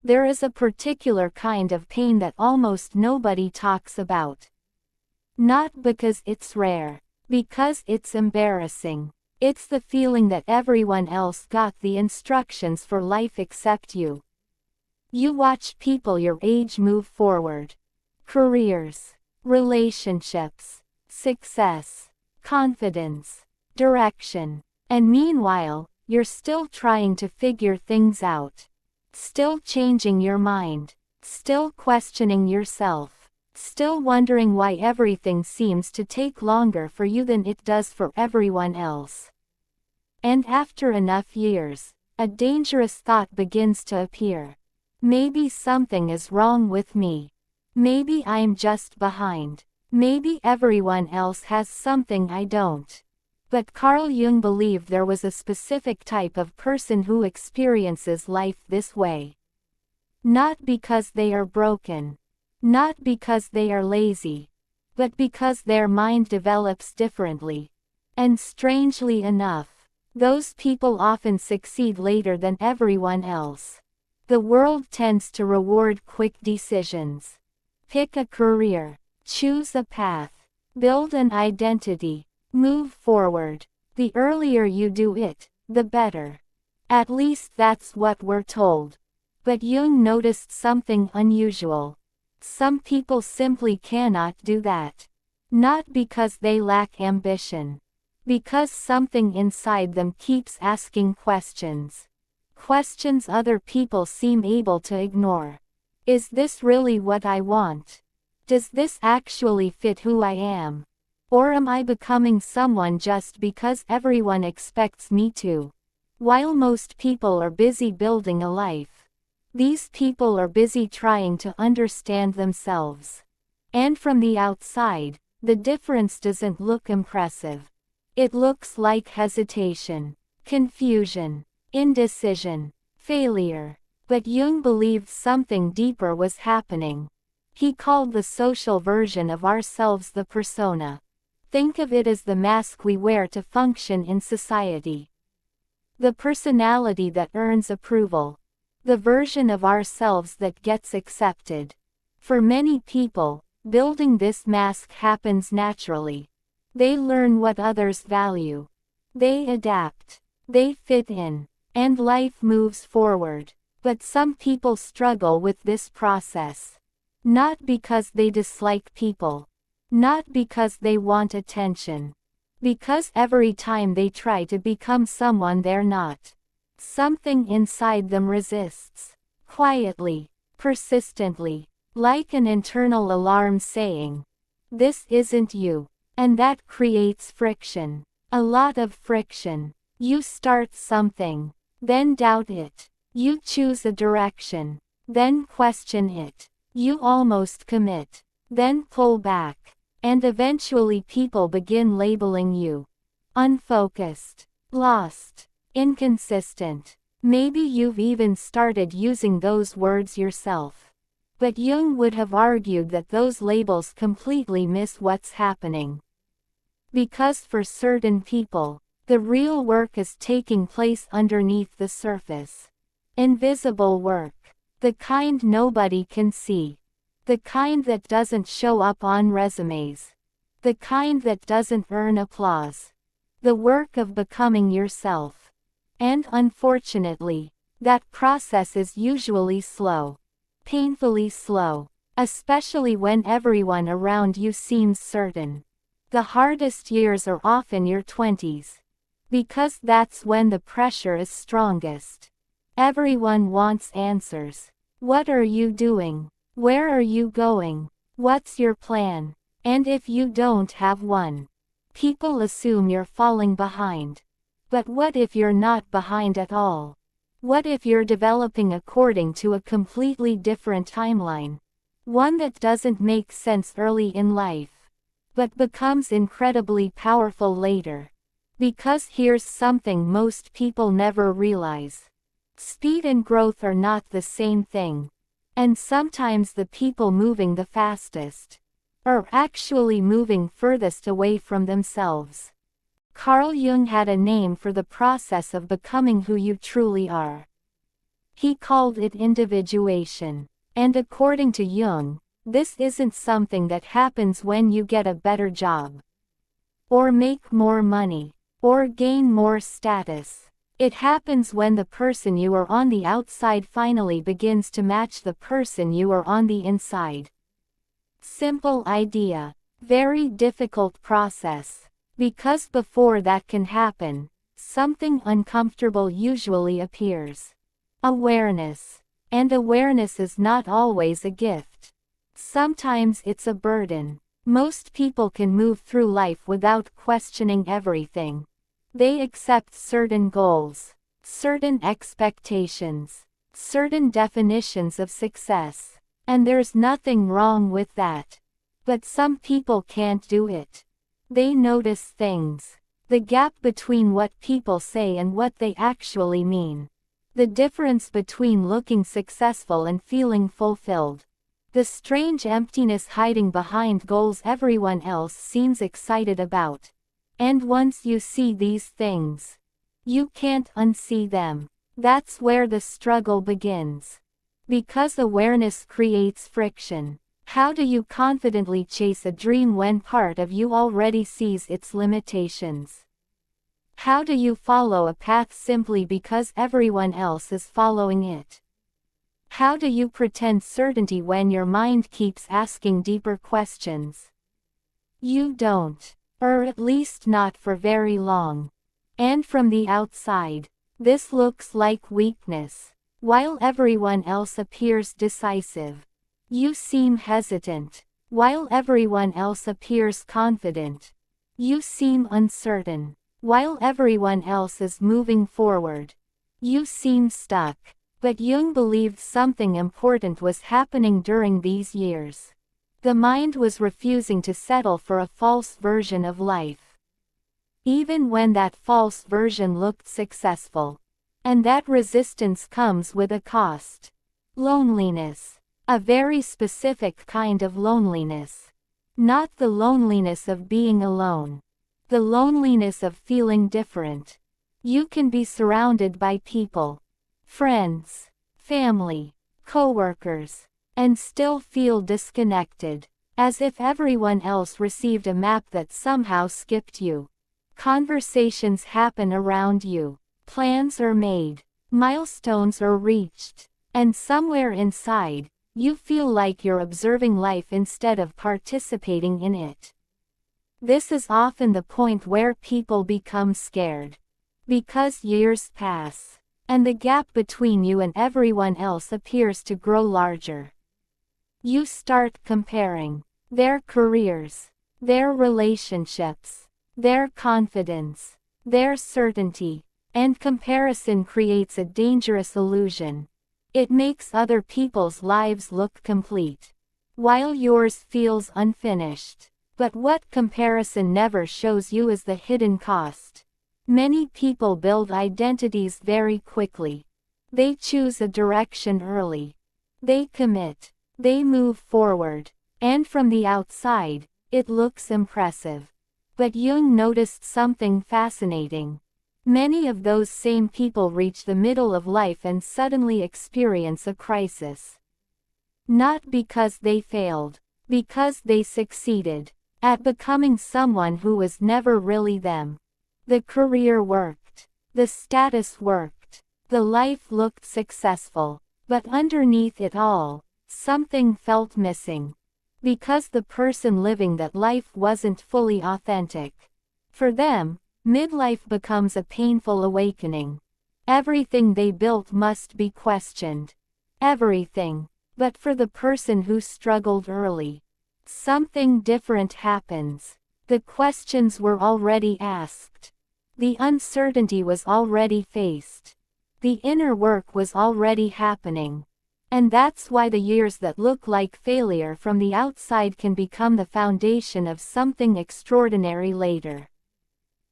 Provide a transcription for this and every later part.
there is a particular kind of pain that almost nobody talks about. Not because it's rare, because it's embarrassing. It's the feeling that everyone else got the instructions for life except you. You watch people your age move forward. Careers, relationships, success, confidence, direction. And meanwhile, you're still trying to figure things out. Still changing your mind. Still questioning yourself. Still wondering why everything seems to take longer for you than it does for everyone else. And after enough years, a dangerous thought begins to appear. Maybe something is wrong with me. Maybe I'm just behind. Maybe everyone else has something I don't. But Carl Jung believed there was a specific type of person who experiences life this way. Not because they are broken. Not because they are lazy. But because their mind develops differently. And strangely enough, those people often succeed later than everyone else. The world tends to reward quick decisions. Pick a career. Choose a path. Build an identity. Move forward. The earlier you do it, the better. At least that's what we're told. But Jung noticed something unusual. Some people simply cannot do that. Not because they lack ambition. Because something inside them keeps asking questions. Questions other people seem able to ignore. Is this really what I want? Does this actually fit who I am? Or am I becoming someone just because everyone expects me to? While most people are busy building a life, these people are busy trying to understand themselves. And from the outside, the difference doesn't look impressive. It looks like hesitation, confusion, indecision, failure. But Jung believed something deeper was happening. He called the social version of ourselves the persona. Think of it as the mask we wear to function in society. The personality that earns approval. The version of ourselves that gets accepted. For many people, building this mask happens naturally. They learn what others value. They adapt. They fit in. And life moves forward. But some people struggle with this process. Not because they dislike people. Not because they want attention. Because every time they try to become someone they're not, something inside them resists. Quietly, persistently, like an internal alarm saying, "This isn't you." And that creates friction. A lot of friction. You start something, then doubt it. You choose a direction, then question it. You almost commit, then pull back. And eventually people begin labeling you unfocused, lost, inconsistent. Maybe you've even started using those words yourself. But Jung would have argued that those labels completely miss what's happening. Because for certain people, the real work is taking place underneath the surface. Invisible work. The kind nobody can see. The kind that doesn't show up on resumes. The kind that doesn't earn applause. The work of becoming yourself. And unfortunately, that process is usually slow. Painfully slow. Especially when everyone around you seems certain. The hardest years are often your 20s. Because that's when the pressure is strongest. Everyone wants answers. What are you doing? Where are you going? What's your plan? And if you don't have one, people assume you're falling behind. But what if you're not behind at all? What if you're developing according to a completely different timeline? One that doesn't make sense early in life, but becomes incredibly powerful later. Because here's something most people never realize. Speed and growth are not the same thing. And sometimes the people moving the fastest are actually moving furthest away from themselves. Carl Jung had a name for the process of becoming who you truly are. He called it individuation. And according to Jung, this isn't something that happens when you get a better job, or make more money, or gain more status. It happens when the person you are on the outside finally begins to match the person you are on the inside. Simple idea. Very difficult process. Because before that can happen, something uncomfortable usually appears. Awareness. And awareness is not always a gift. Sometimes it's a burden. Most people can move through life without questioning everything. They accept certain goals, certain expectations, certain definitions of success. And there's nothing wrong with that. But some people can't do it. They notice things. The gap between what people say and what they actually mean. The difference between looking successful and feeling fulfilled. The strange emptiness hiding behind goals everyone else seems excited about. And once you see these things, you can't unsee them. That's where the struggle begins. Because awareness creates friction. How do you confidently chase a dream when part of you already sees its limitations? How do you follow a path simply because everyone else is following it? How do you pretend certainty when your mind keeps asking deeper questions? You don't. Or at least not for very long. And from the outside, this looks like weakness. While everyone else appears decisive, you seem hesitant. While everyone else appears confident, you seem uncertain. While everyone else is moving forward, you seem stuck. But Jung believed something important was happening during these years. The mind was refusing to settle for a false version of life. Even when that false version looked successful. And that resistance comes with a cost. Loneliness. A very specific kind of loneliness. Not the loneliness of being alone. The loneliness of feeling different. You can be surrounded by people, friends, family, co-workers, and still feel disconnected. As if everyone else received a map that somehow skipped you. Conversations happen around you. Plans are made, milestones are reached, and somewhere inside, you feel like you're observing life instead of participating in it. This is often the point where people become scared. Because years pass, and the gap between you and everyone else appears to grow larger. You start comparing their careers, their relationships, their confidence, their certainty. And comparison creates a dangerous illusion. It makes other people's lives look complete, while yours feels unfinished. But what comparison never shows you is the hidden cost. Many people build identities very quickly. They choose a direction early. They commit. They move forward. And from the outside, it looks impressive. But Jung noticed something fascinating. Many of those same people reach the middle of life and suddenly experience a crisis. Not because they failed, because they succeeded at becoming someone who was never really them. The career worked, the status worked, the life looked successful, but underneath it all, something felt missing. Because the person living that life wasn't fully authentic. For them, midlife becomes a painful awakening. Everything they built must be questioned. Everything. But for the person who struggled early, something different happens. The questions were already asked. The uncertainty was already faced. The inner work was already happening. And that's why the years that look like failure from the outside can become the foundation of something extraordinary later.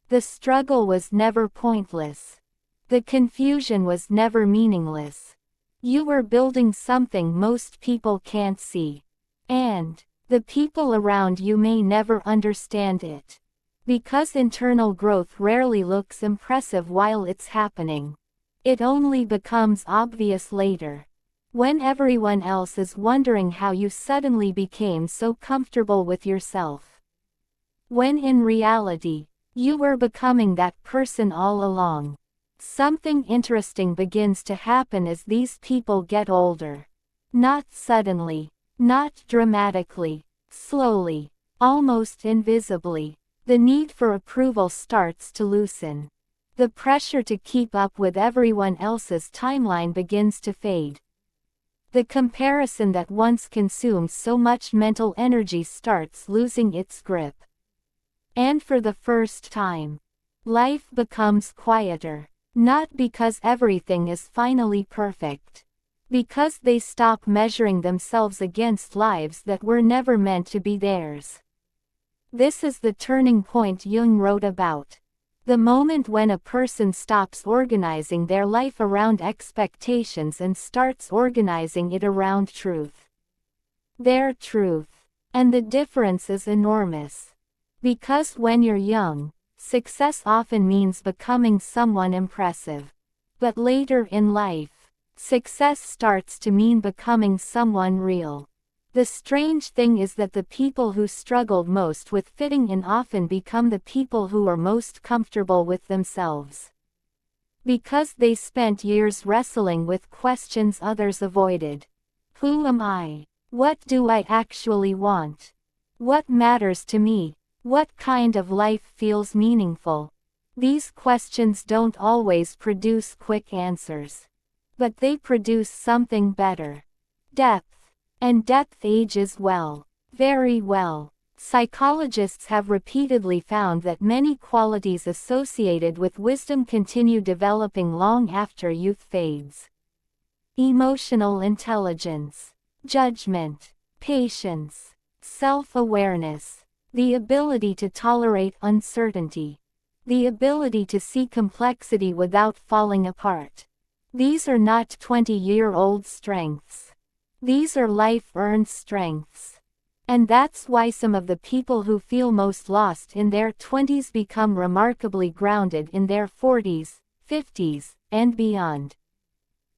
The struggle was never pointless. The confusion was never meaningless. You were building something most people can't see. And the people around you may never understand it. Because internal growth rarely looks impressive while it's happening. It only becomes obvious later, when everyone else is wondering how you suddenly became so comfortable with yourself. When in reality, you were becoming that person all along. Something interesting begins to happen as these people get older. Not suddenly, not dramatically, slowly, almost invisibly, the need for approval starts to loosen. The pressure to keep up with everyone else's timeline begins to fade. The comparison that once consumed so much mental energy starts losing its grip. And for the first time, life becomes quieter, not because everything is finally perfect, because they stop measuring themselves against lives that were never meant to be theirs. This is the turning point Jung wrote about. The moment when a person stops organizing their life around expectations and starts organizing it around truth. Their truth. And the difference is enormous. Because when you're young, success often means becoming someone impressive. But later in life, success starts to mean becoming someone real. The strange thing is that the people who struggled most with fitting in often become the people who are most comfortable with themselves. Because they spent years wrestling with questions others avoided. Who am I? What do I actually want? What matters to me? What kind of life feels meaningful? These questions don't always produce quick answers. But they produce something better. Depth. And depth ages well. Very well. Psychologists have repeatedly found that many qualities associated with wisdom continue developing long after youth fades. Emotional intelligence, judgment, patience, self-awareness, the ability to tolerate uncertainty, the ability to see complexity without falling apart. These are not 20-year-old strengths. These are life-earned strengths. And that's why some of the people who feel most lost in their 20s become remarkably grounded in their 40s, 50s, and beyond.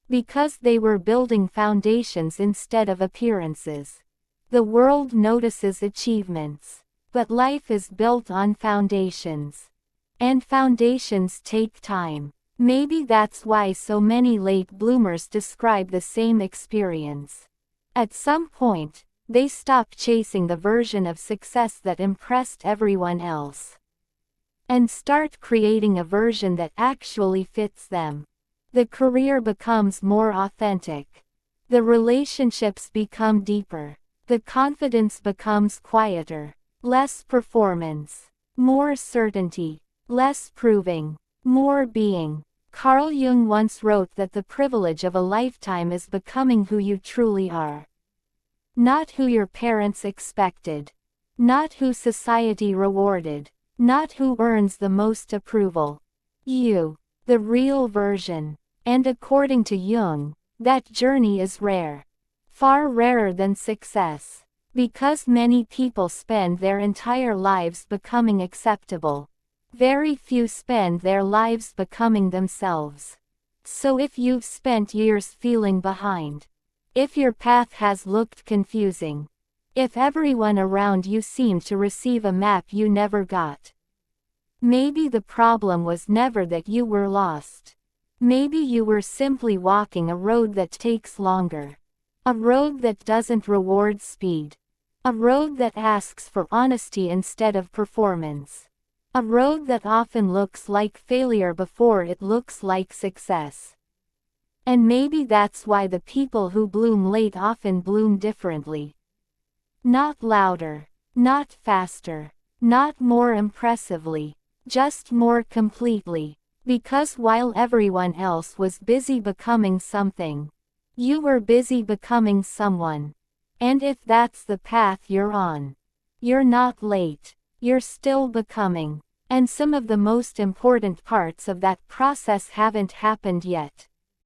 Because they were building foundations instead of appearances. The world notices achievements. But life is built on foundations. And foundations take time. Maybe that's why so many late bloomers describe the same experience. At some point, they stop chasing the version of success that impressed everyone else. And start creating a version that actually fits them. The career becomes more authentic. The relationships become deeper. The confidence becomes quieter. Less performance. More certainty. Less proving. More being. Carl Jung once wrote that the privilege of a lifetime is becoming who you truly are. Not who your parents expected. Not who society rewarded. Not who earns the most approval. You, the real version. And according to Jung, that journey is rare. Far rarer than success. Because many people spend their entire lives becoming acceptable. Very few spend their lives becoming themselves. So if you've spent years feeling behind, if your path has looked confusing, if everyone around you seemed to receive a map you never got, maybe the problem was never that you were lost. Maybe you were simply walking a road that takes longer. A road that doesn't reward speed. A road that asks for honesty instead of performance. A road that often looks like failure before it looks like success. And maybe that's why the people who bloom late often bloom differently. Not louder, not faster, not more impressively, just more completely. Because while everyone else was busy becoming something, you were busy becoming someone. And if that's the path you're on, you're not late. You're still becoming. And some of the most important parts of that process haven't happened yet.